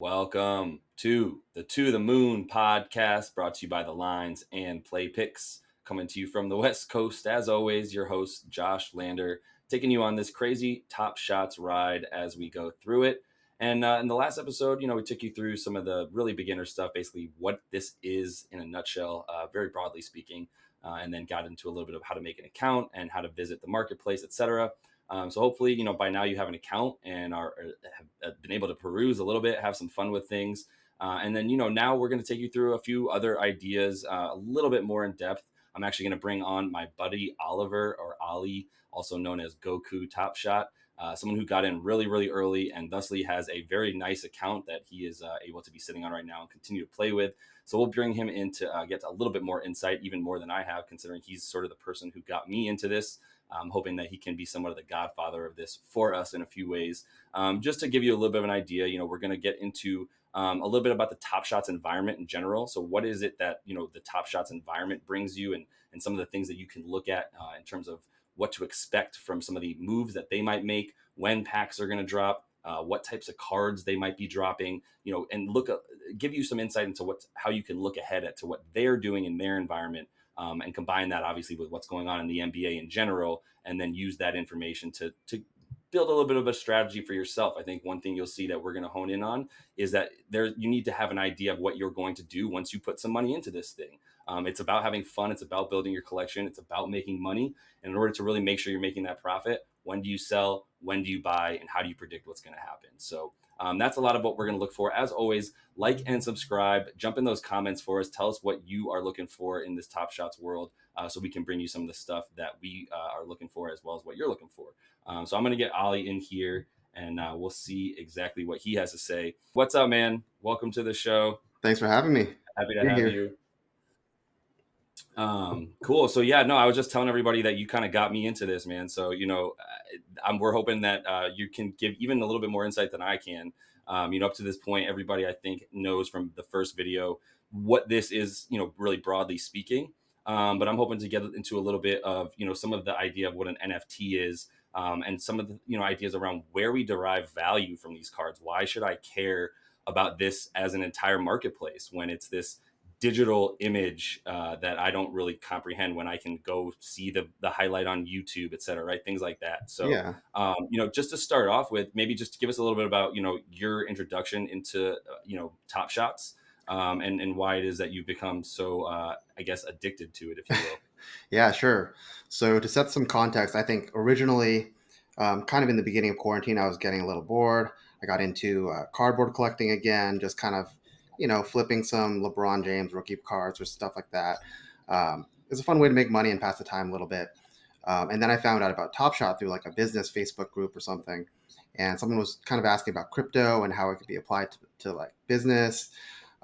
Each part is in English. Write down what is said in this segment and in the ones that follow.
Welcome to the Moon podcast, brought to you by the Lines and Play Picks. Coming to you from the West Coast, as always, your host Josh Lander, taking you on this crazy Top Shots ride as we go through it. And in the last episode, we took you through some of the really beginner stuff, basically what this is in a nutshell, very broadly speaking, and then got into a little bit of how to make an account and how to visit the marketplace, etc. So hopefully, by now you have an account and have been able to peruse a little bit, have some fun with things. And then, now we're going to take you through a few other ideas a little bit more in depth. I'm actually going to bring on my buddy Oliver, or Ollie, also known as Goku Top Shot, someone who got in really, really early and thusly has a very nice account that he is able to be sitting on right now and continue to play with. So we'll bring him in to get a little bit more insight, even more than I have, considering he's sort of the person who got me into this. I'm hoping that he can be somewhat of the godfather of this for us in a few ways. Just to give you a little bit of an idea, we're going to get into a little bit about the Top Shots environment in general. So what is it that, the Top Shots environment brings you, and some of the things that you can look at in terms of what to expect from some of the moves that they might make, when packs are going to drop, what types of cards they might be dropping, and give you some insight into how you can look ahead to what they're doing in their environment. And combine that obviously with what's going on in the NBA in general, and then use that information to build a little bit of a strategy for yourself. I think one thing you'll see that we're going to hone in on is that you need to have an idea of what you're going to do once you put some money into this thing. It's about having fun. It's about building your collection. It's about making money. And in order to really make sure you're making that profit, when do you sell? When do you buy? And how do you predict what's going to happen? So that's a lot of what we're going to look for. As always, like and subscribe. Jump in those comments for us. Tell us what you are looking for in this Top Shots world, so we can bring you some of the stuff that we are looking for, as well as what you're looking for. So I'm going to get Ollie in here, and we'll see exactly what he has to say. What's up, man? Welcome to the show. Thanks for having me. Happy to Be have here. you. Cool. So yeah, no, I was just telling everybody that you kind of got me into this, man. So we're hoping that you can give even a little bit more insight than I can. Up to this point, everybody I think knows from the first video what this is, really broadly speaking. But I'm hoping to get into a little bit of some of the idea of what an NFT is, and some of the ideas around where we derive value from these cards. Why should I care about this as an entire marketplace when it's this digital image that I don't really comprehend when I can go see the highlight on YouTube, et cetera, right? Things like that. So, Yeah. just to start off with, maybe just to give us a little bit about, your introduction into, Top Shots, and why it is that you've become so, I guess, addicted to it, if you will. Yeah, sure. So to set some context, I think originally, kind of in the beginning of quarantine, I was getting a little bored. I got into cardboard collecting again, just kind of, flipping some LeBron James rookie cards or stuff like that. It's a fun way to make money and pass the time a little bit. And then I found out about Top Shot through like a business Facebook group or something. And someone was kind of asking about crypto and how it could be applied to like business.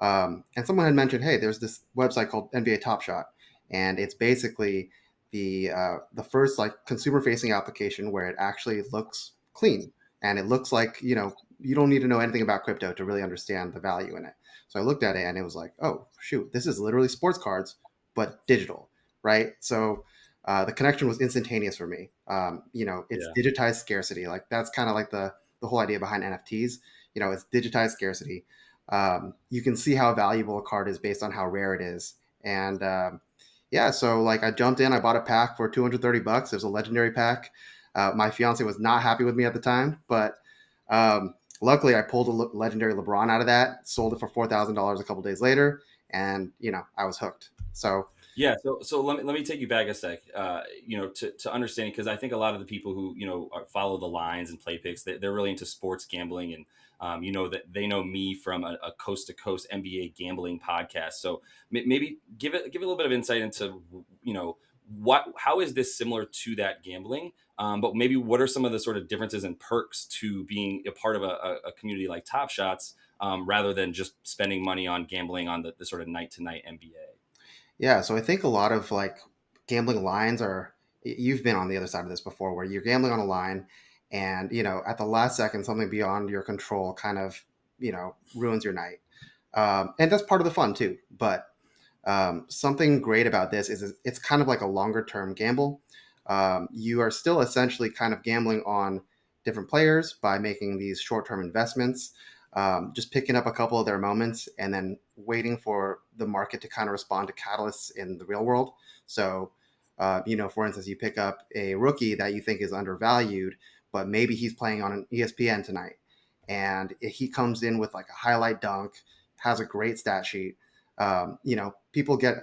And someone had mentioned, hey, there's this website called NBA Top Shot, and it's basically the first like consumer facing application where it actually looks clean and it looks like you don't need to know anything about crypto to really understand the value in it. So I looked at it and it was like, oh shoot, this is literally sports cards but digital, right? So the connection was instantaneous for me. It's Yeah. digitized scarcity. Like that's kind of like the whole idea behind NFTs. It's digitized scarcity. You can see how valuable a card is based on how rare it is. And yeah, so like I jumped in, I bought a pack for $230. It was a legendary pack. My fiance was not happy with me at the time, but luckily I pulled a legendary LeBron out of that, sold it for $4,000 a couple days later, and I was hooked. So Yeah, so let me take you back a sec, to understand, because I think a lot of the people who follow the lines and play picks, they're really into sports gambling, and that they know me from a coast to coast NBA gambling podcast. So maybe give a little bit of insight into how is this similar to that gambling, but maybe what are some of the sort of differences and perks to being a part of a community like Top Shots, rather than just spending money on gambling on the sort of night to night NBA. yeah, so I think a lot of like gambling lines are, you've been on the other side of this before where you're gambling on a line and, at the last second, something beyond your control kind of, ruins your night. And that's part of the fun too. But something great about this is it's kind of like a longer term gamble. You are still essentially kind of gambling on different players by making these short term investments. just picking up a couple of their moments and then waiting for the market to kind of respond to catalysts in the real world. So, for instance, you pick up a rookie that you think is undervalued, but maybe he's playing on an ESPN tonight, and he comes in with like a highlight dunk, has a great stat sheet. People get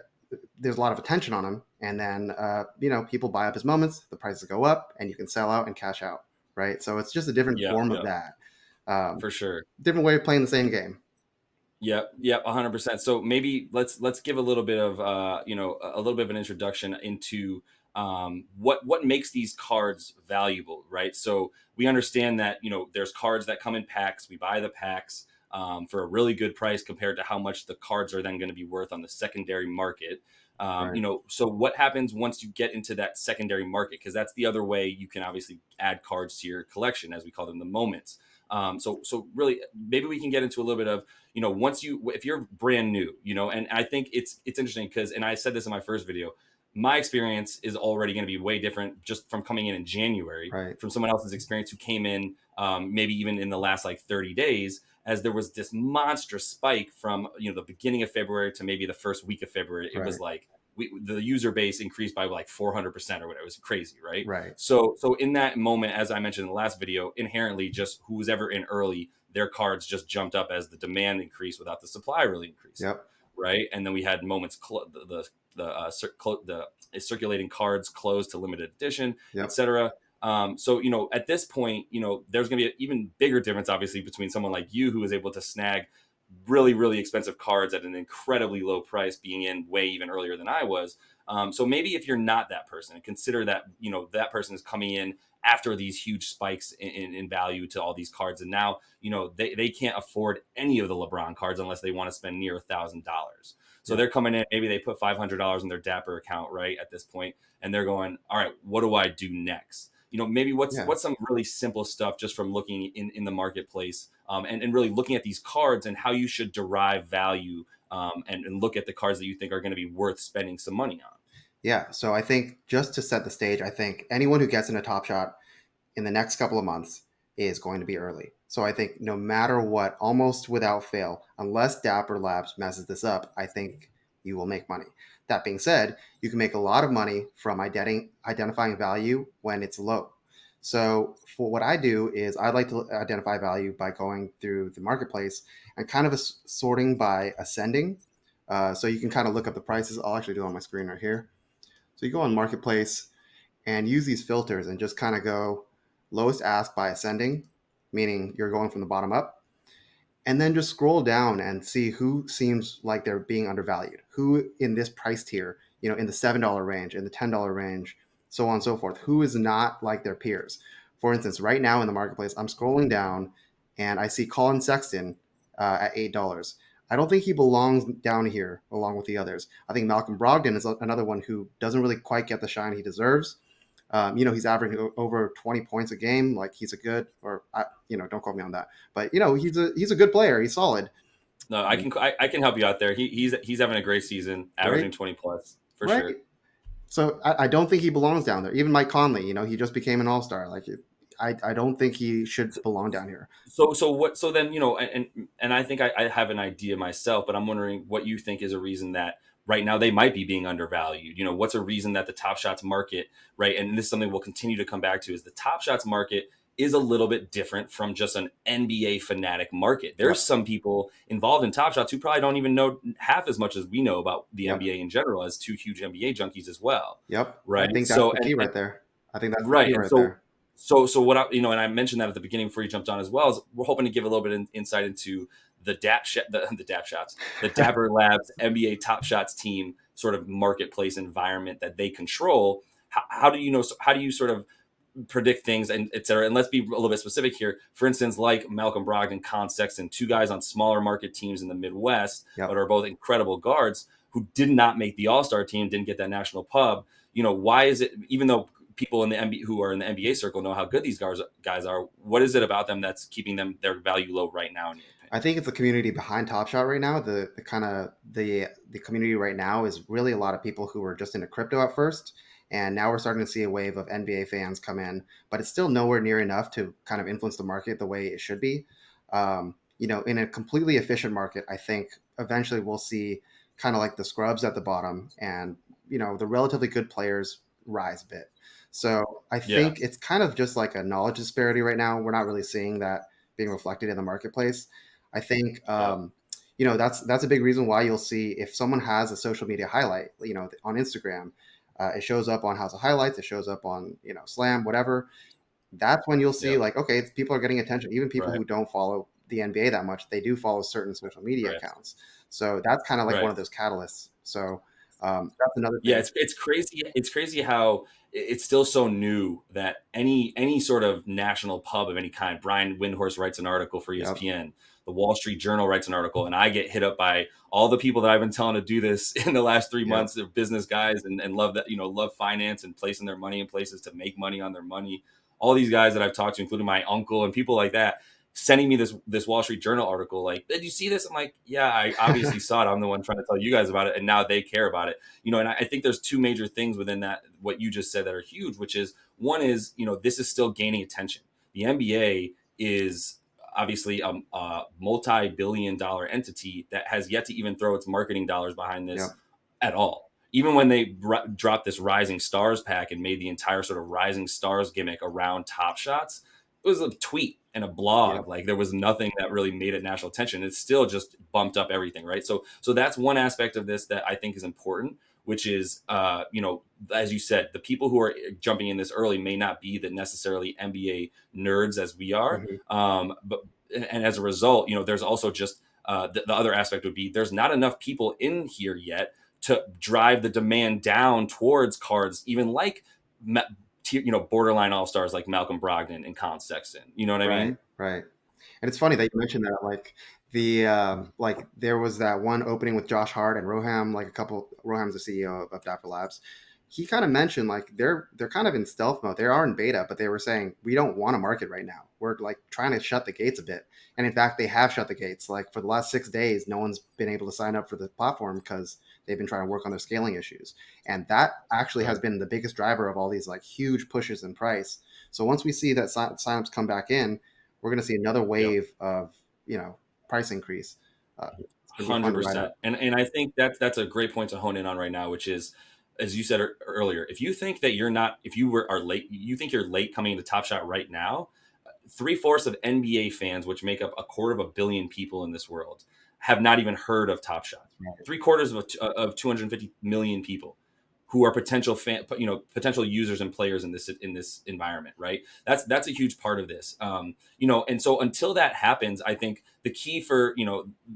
there's a lot of attention on him, and then people buy up his moments, the prices go up, and you can sell out and cash out, right? So it's just a different Yeah, form of yeah, that, um, for sure. different way of playing the same game. Yep, yep, 100%. So maybe let's give a little bit of a little bit of an introduction into what makes these cards valuable, right? So we understand that there's cards that come in packs. We buy the packs for a really good price compared to how much the cards are then going to be worth on the secondary market. Right, So what happens once you get into that secondary market? Because that's the other way you can obviously add cards to your collection, as we call them, the moments. So really, maybe we can get into a little bit of once if you're brand new, and I think it's interesting because, and I said this in my first video, my experience is already going to be way different just from coming in January right, from someone else's experience who came in maybe even in the last like 30 days, as there was this monstrous spike from the beginning of February to maybe the first week of February. It was right, like the user base increased by like 400% or whatever. It was crazy, right? right. So in that moment, as I mentioned in the last video, inherently just who's ever in early, their cards just jumped up as the demand increased without the supply really increasing, Yep, right? And then we had moments the circulating cards closed to limited edition, yep, etc. So at this point, there's going to be an even bigger difference, obviously, between someone like you who is able to snag really really expensive cards at an incredibly low price, being in way even earlier than I was. So maybe if you're not that person, and consider that that person is coming in after these huge spikes in value to all these cards, and now they can't afford any of the LeBron cards unless they want to spend near $1,000. So yep, they're coming in, maybe they put $500 in their Dapper account right at this point, and they're going, all right, what do I do next? Maybe yeah. what's some really simple stuff just from looking in the marketplace, and really looking at these cards and how you should derive value, and look at the cards that you think are going to be worth spending some money on. Yeah, so I think just to set the stage, I think anyone who gets in a Top Shot in the next couple of months is going to be early. So I think no matter what, almost without fail, unless Dapper Labs messes this up, I think you will make money. That being said, you can make a lot of money from identifying value when it's low. So for what I do is I like to identify value by going through the marketplace and kind of sorting by ascending. So you can kind of look up the prices. I'll actually do it on my screen right here. So you go on marketplace and use these filters and just kind of go lowest ask by ascending, meaning you're going from the bottom up, and then just scroll down and see who seems like they're being undervalued, who in this price tier, in the $7 range, in the $10 range, so on and so forth, who is not like their peers. For instance, right now in the marketplace, I'm scrolling down and I see Colin Sexton at $8. I don't think he belongs down here along with the others. I think Malcolm Brogdon is another one who doesn't really quite get the shine he deserves. He's averaging over 20 points a game. Like he's a good, don't quote me on that, but he's a good player. He's solid, No, I can help you out there. He's having a great season, right? averaging 20 plus for Right. sure. So I don't think he belongs down there. Even Mike Conley, he just became an all star. I don't think he should belong down here. So then and I think I have an idea myself, but I'm wondering what you think is a reason that right now they might be being undervalued. What's a reason that the Top Shots market, right? And this is something we'll continue to come back to, is the Top Shots market is a little bit different from just an NBA fanatic market. There's Yep. some people involved in Top Shots who probably don't even know half as much as we know about the Yep. NBA in general, as two huge NBA junkies as well, Yep. I right? think that's So the and, key and right there. I think that's the right, key and right there. so what I, and I mentioned that at the beginning before you jumped on as well, is we're hoping to give a little bit of insight into the Dap Shots, the Dapper Labs NBA Top Shots team sort of marketplace environment that they control. How do you know? How do you sort of predict things and et cetera? And let's be a little bit specific here. For instance, like Malcolm Brogdon, Con Sexton, two guys on smaller market teams in the Midwest, but Yep. are both incredible guards who did not make the All Star team, didn't get that national pub. Why is it, even though people in the NBA who are in the NBA circle know how good these guys are, what is it about them that's keeping their value low right now, in your I opinion? think it's the community behind Top Shot right now. The kind of the community right now is really a lot of people who were just into crypto at first, and now we're starting to see a wave of NBA fans come in, but it's still nowhere near enough to kind of influence the market the way it should be. in a completely efficient market, I think eventually we'll see kind of like the scrubs at the bottom, and the relatively good players rise a bit. So I Yeah. think it's kind of just like a knowledge disparity right now. We're not really seeing that being reflected in the marketplace. I think Yep. that's a big reason why you'll see if someone has a social media highlight, on Instagram, it shows up on House of Highlights, it shows up on Slam, whatever. That's when you'll see Yep. like, okay, people are getting attention. Even people Right. who don't follow the NBA that much, they do follow certain social media Right. accounts. So that's kind of like one Right. of those catalysts. So that's another Yeah, thing. it's crazy. It's crazy how it's still so new that any sort of national pub of any kind. Brian Windhorst writes an article for Yep. ESPN. The Wall Street Journal writes an article, and I get hit up by all the people that I've been telling to do this in the last 3 months. Yep. They're business guys and love that love finance and placing their money in places to make money on their money. All these guys that I've talked to, including my uncle and people like that, sending me this Wall Street Journal article. Like, did you see this? I'm like, yeah, I obviously saw it. I'm the one trying to tell you guys about it, and now they care about it. And I think there's two major things within that, what you just said, that are huge, which is, one is, this is still gaining attention. The NBA is obviously a multi-billion dollar entity that has yet to even throw its marketing dollars behind this Yep. at all. Even when they dropped this Rising Stars pack and made the entire sort of Rising Stars gimmick around Top Shots, it was a tweet and a blog. Yep. Like, there was nothing that really made it national attention. It still just bumped up everything, right? So that's one aspect of this that I think is important, which is, as you said, the people who are jumping in this early may not be the necessarily NBA nerds as we are. Hmm. But and as a result, there's also just the other aspect would be, there's not enough people in here yet to drive the demand down towards cards, even like borderline all stars like Malcolm Brogdon and Colin Sexton. You know what I Right. mean? Right. And it's funny that you mentioned that, like there was that one opening with Josh Hart and Roham, like a couple. Roham's the CEO of Dapper Labs. He kind of mentioned like they're kind of in stealth mode. They are in beta, but they were saying we don't want to market right now. We're like trying to shut the gates a bit. And in fact, they have shut the gates. Like for the last 6 days, no one's been able to sign up for the platform because they've been trying to work on their scaling issues. And that actually has Right. been the biggest driver of all these like huge pushes in price. So once we see that signups come back in, we're going to see another Yep. wave of price increase. It's going to be fun Hundred to ride percent, out. and I think that's a great point to hone in on right now, which is, as you said earlier, if you think that you're not, if you are late, you think you're late coming into Top Shot right now, 3/4 of NBA fans, which make up 250 million people in this world, have not even heard of Top Shot. Right. 3/4 of 250 million people who are potential users and players in this environment, right? That's a huge part of this. And so until that happens, I think the key for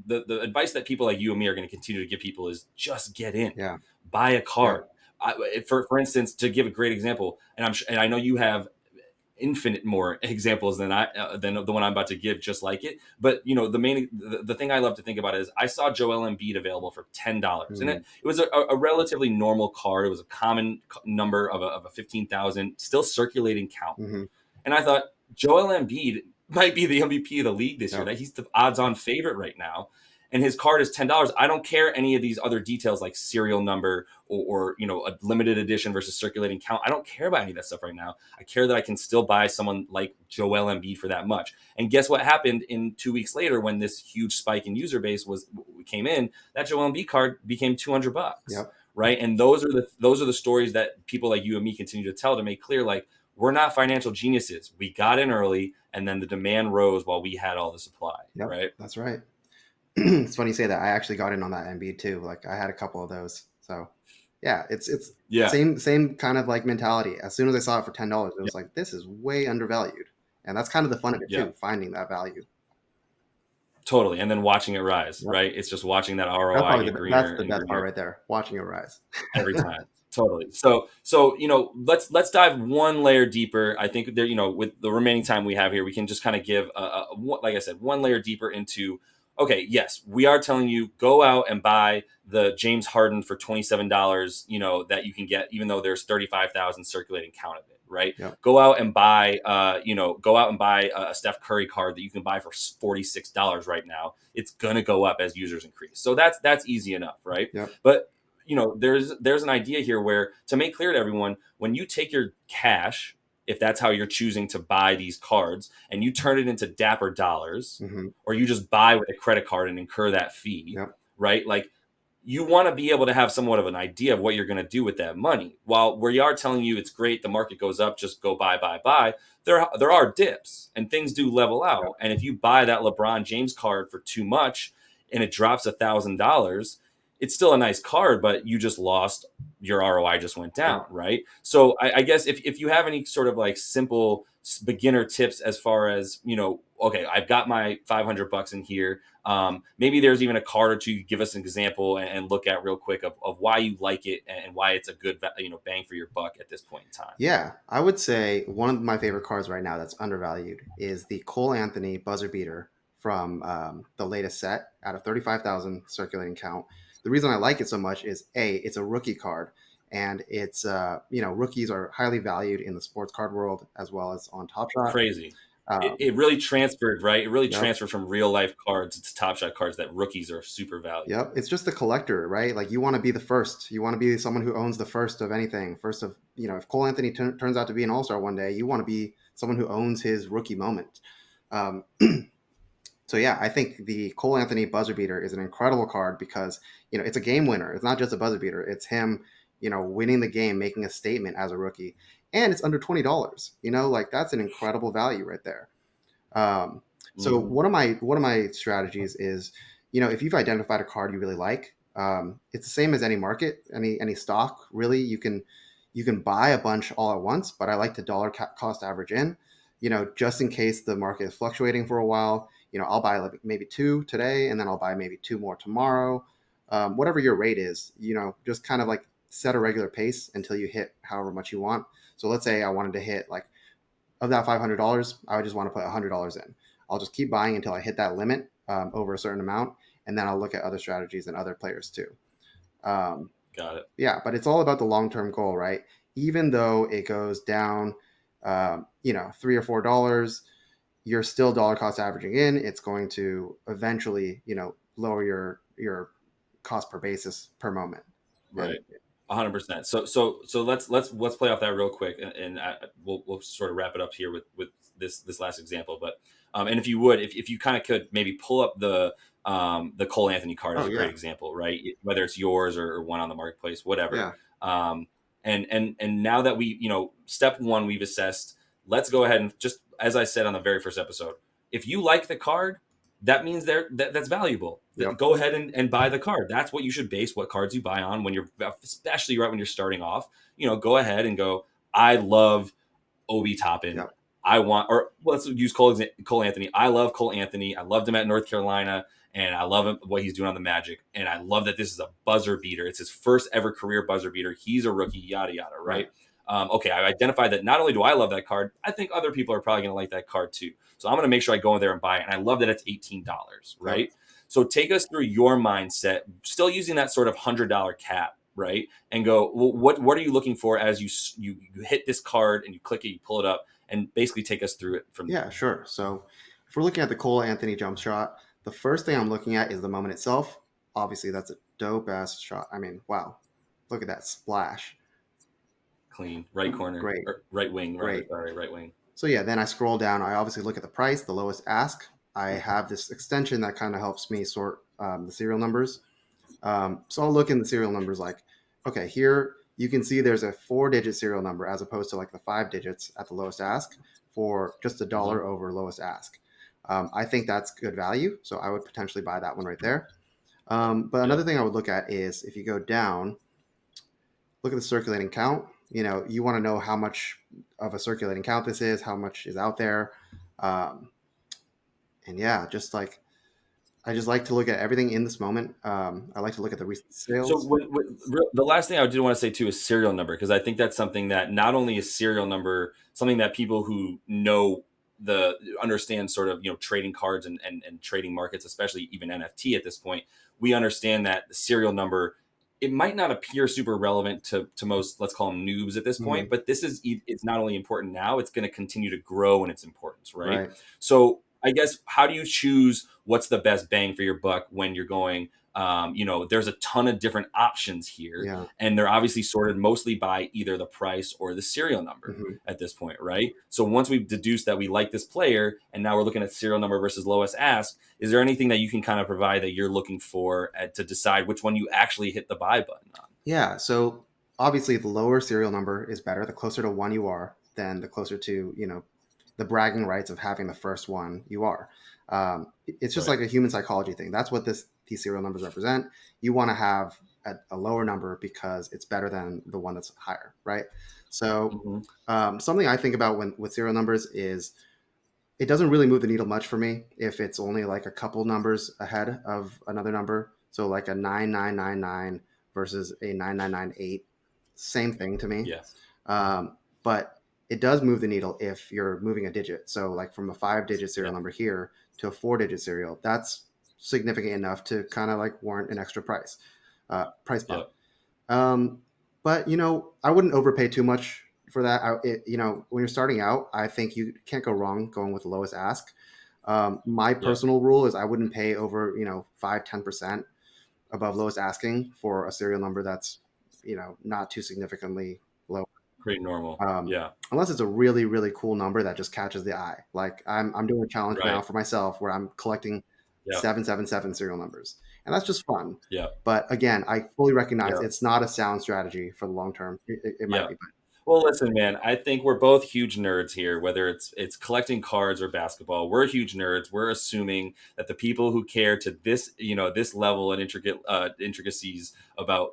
the advice that people like you and me are going to continue to give people is just get in, Yeah. buy a card. Yep. For instance, to give a great example, and I know you have infinite more examples than the one I'm about to give, just like it. But the thing I love to think about is, I saw Joel Embiid available for $10, and it, Mm. it was a relatively normal card. It was a common number of a 15,000 still circulating count, Hmm. and I thought Joel Embiid might be the MVP of the league this year. Yep. That he's the odds-on favorite right now, and his card is $10. I don't care any of these other details like serial number or a limited edition versus circulating count. I don't care about any of that stuff right now. I care that I can still buy someone like Joel Embiid for that much. And guess what happened in 2 weeks later, when this huge spike in user base came in? That Joel Embiid card became $200, Yep. right? And those are the stories that people like you and me continue to tell, to make clear, like, we're not financial geniuses. We got in early, and then the demand rose while we had all the supply, Yep. right? That's right. It's funny you say that. I actually got in on that MB too. Like I had a couple of those. So yeah, it's Yeah, same kind of like mentality. As soon as I saw it for $10, it yeah, was like this is way undervalued, and that's kind of the fun of it yeah, too, finding that value. totally. And then watching it rise, Yep. right? It's just watching that That's ROI probably get that's greener the and best part greener right there, watching it rise. every time. Totally. So let's dive one layer deeper. I think there, with the remaining time we have here, we can just kind of give like I said, one layer deeper into. Okay, yes, we are telling you, go out and buy the James Harden for $27. That you can get, even though there's 35,000 circulating count of it. Right. Yep. Go out and buy a Steph Curry card that you can buy for $46 right now. It's gonna go up as users increase. So that's easy enough, right? Yep. But there's an idea here where, to make clear to everyone, when you take your cash if that's how you're choosing to buy these cards, and you turn it into Dapper dollars, Mm-hmm. or you just buy with a credit card and incur that fee, Yep. right? Like, you want to be able to have somewhat of an idea of what you're going to do with that money. While we are telling you it's great, the market goes up, just go buy, buy, buy. There are dips, and things do level Yep. out. And if you buy that LeBron James card for too much and it drops $1,000, it's still a nice card, but you just lost, your ROI just went down, Yep. right? So I guess if you have any sort of like simple beginner tips as far as, okay, I've got my $500 in here. Maybe there's even a card or two you give us an example and look at real quick of why you like it and why it's a good bang for your buck at this point in time. Yeah, I would say one of my favorite cards right now that's undervalued is the Cole Anthony buzzer beater from the latest set out of 35,000 circulating count. The reason I like it so much is A, it's a rookie card, and it's rookies are highly valued in the sports card world as well as on Top Shot. Crazy. It, Um, it really transferred, right? It really yep. transferred from real life cards to Top Shot cards that rookies are super valued. Yep, it's just the collector, right? Like you want to be the first. You want to be someone who owns the first of anything. First of, if Cole Anthony turns out to be an all-star one day, you want to be someone who owns his rookie moment. Um, so yeah, I think the Cole Anthony buzzer beater is an incredible card because, it's a game winner. It's not just a buzzer beater. It's him, winning the game, making a statement as a rookie. And it's under $20. Like that's an incredible value right there. So Mm-hmm. one of my strategies is, if you've identified a card you really like, it's the same as any market, any stock. Really, you can buy a bunch all at once, but I like to dollar cost average in, just in case the market is fluctuating for a while. I'll buy like maybe two today, and then I'll buy maybe two more tomorrow. Whatever your rate is, just kind of like set a regular pace until you hit however much you want. So let's say I wanted to hit like of that $500, I would just want to put $100 in. I'll just keep buying until I hit that limit over a certain amount, and then I'll look at other strategies and other players too. Um, Got it. yeah, but it's all about the long term goal, right? Even though it goes down, $3 or $4, you're still dollar cost averaging in. It's going to eventually, lower your cost per basis per moment. And Right. 100%. So let's play off that real quick, and we'll sort of wrap it up here with this last example. But and if you would, if you kind of could maybe pull up the Cole Anthony card as oh a great yeah, example, right? Whether it's yours or one on the marketplace, whatever. yeah, Um, and now that we, step one we've assessed, let's go ahead and just, as I said on the very first episode, if you like the card, that means that's valuable. yep, Go ahead and buy the card. That's what you should base what cards you buy on when you're, especially right when you're starting off. Go ahead and go, I love Obi Toppin. yep, I want, or let's use Cole Anthony. I love Cole Anthony. I loved him at North Carolina, and I love him, what he's doing on the Magic. And I love that this is a buzzer beater. It's his first ever career buzzer beater. He's a rookie, yada, yada, right, right? Okay, I identified that not only do I love that card, I think other people are probably going to like that card too. So I'm going to make sure I go in there and buy it. And I love that it's $18, yep. right? So take us through your mindset, still using that sort of $100 cap, right? And go, well, what are you looking for as you hit this card and you click it, you pull it up, and basically take us through it from Yeah, there. sure. So if we're looking at the Cole Anthony jump shot, the first thing I'm looking at is the moment itself. Obviously, that's a dope ass shot. I mean, wow, look at that splash. Clean right corner Great, or right wing, rather. great. Sorry, right wing. So yeah, then I scroll down. I obviously look at the price, the lowest ask. I have this extension that kind of helps me sort the serial numbers. So I'll look in the serial numbers like, okay, here you can see there's a 4-digit serial number as opposed to like the 5 digits at the lowest ask for just a Mm-hmm. dollar over lowest ask. I think that's good value. So I would potentially buy that one right there. But Yep. another thing I would look at is if you go down, look at the circulating count. You want to know how much of a circulating count this is, how much is out there. Um, and yeah, I just like to look at everything in this moment. I like to look at the recent So sales. the last thing I did want to say too is serial number, because I think that's something that not only is serial number something that people who know the understand sort of trading cards and trading markets, especially even NFT at this point, we understand that the serial number, it might not appear super relevant to most, let's call them noobs at this point, Mhm. but it's not only important now, it's going to continue to grow in its importance, right? Right. So I guess, how do you choose what's the best bang for your buck when you're going? There's a ton of different options here, Yeah. and they're obviously sorted mostly by either the price or the serial number Hmm. at this point, right? So once we've deduced that we like this player, and now we're looking at serial number versus lowest ask, is there anything that you can kind of provide that you're looking for to decide which one you actually hit the buy button on? Yeah. So obviously, the lower serial number is better. The closer to one you are, then the closer to, the bragging rights of having the first one you are. It's just Right. like a human psychology thing. That's what these serial numbers represent. You want to have a lower number because it's better than the one that's higher, right? So Hmm. something I think about when with serial numbers is it doesn't really move the needle much for me if it's only like a couple numbers ahead of another number. So like a 9999 versus a 9998, same thing to me. Yeah. But it does move the needle if you're moving a digit. So like from a 5-digit serial Yeah. number here to a 4-digit serial, that's significant enough to kind of like warrant an extra price Yeah. bump. Um, but I wouldn't overpay too much for that. When you're starting out, I think you can't go wrong going with the lowest ask. My Yeah. personal rule is I wouldn't pay over 5-10% above lowest asking for a serial number that's not too significantly low. Pretty normal. Um, Yeah. unless it's a really really cool number that just catches the eye. Like I'm doing a challenge now Right. for myself where I'm collecting Yeah. 777 serial numbers, and that's just fun. Yeah. But again, I fully recognize Yeah. it's not a sound strategy for the long term. It might Yeah. be, but Well, listen, man. I think we're both huge nerds here. Whether it's collecting cards or basketball, we're huge nerds. We're assuming that the people who care to this level and intricacies about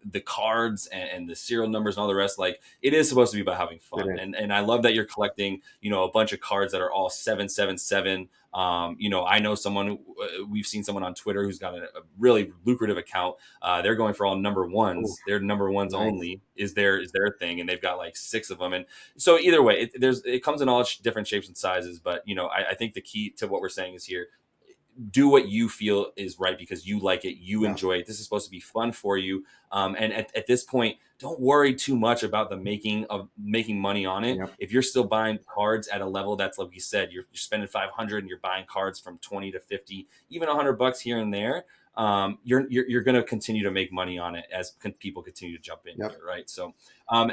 the cards and the serial numbers and all the rest. Like, it is supposed to be about having it fun. is. And I love that you're collecting a bunch of cards that are all 777. I know someone we've seen someone on Twitter who's got a really lucrative account. They're going for all number Ooh, ones. Their number ones nice. only is their thing, and they've got like six of them. And so either way, it comes in all different shapes and sizes. But I think the key to what we're saying is here: do what you feel is right because you like it, you Yeah. enjoy it. This is supposed to be fun for you. And at this point, don't worry too much about the making money on it. Yep. If you're still buying cards at a level that's like you said, you're spending 500 and you're buying cards from 20 to 50, even $100 here and there. You're going to continue to make money on it as people continue to jump in Yep. here, right? So,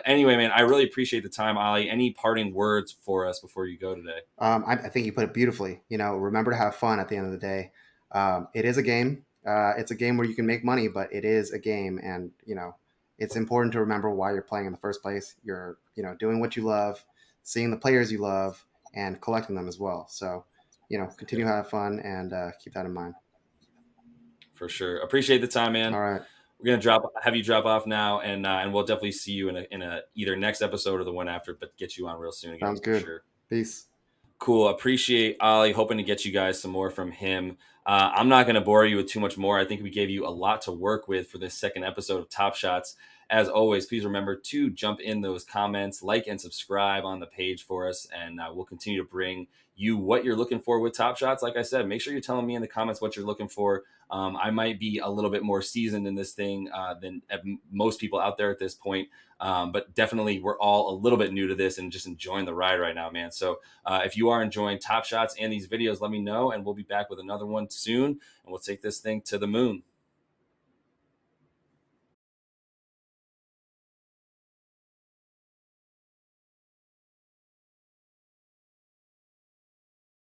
anyway, man, I really appreciate the time, Ollie. Any parting words for us before you go today? I think you put it beautifully. Remember to have fun at the end of the day. It is a game. It's a game where you can make money, but it is a game, and it's important to remember why you're playing in the first place. You're doing what you love, seeing the players you love, and collecting them as well. So Yeah, continue to have fun and keep that in mind. for sure. Appreciate the time, All man. right, We're gonna have you drop off now, and we'll definitely see you in a either next episode or the one after, but get you on real soon again sounds for good. sure. Peace. Cool. Appreciate Ollie. Hoping to get you guys some more from him. I'm not going to bore you with too much more. I think we gave you a lot to work with for this second episode of Top Shots. As always, please remember to jump in those comments, like and subscribe on the page for us, and we'll continue to bring you what you're looking for with Top Shots. Like I said, make sure you're telling me in the comments what you're looking for. I might be a little bit more seasoned in this thing than most people out there at this point, but definitely we're all a little bit new to this and just enjoying the ride right now, man. So if you are enjoying Top Shots and these videos, let me know, and we'll be back with another one soon, and we'll take this thing to the moon.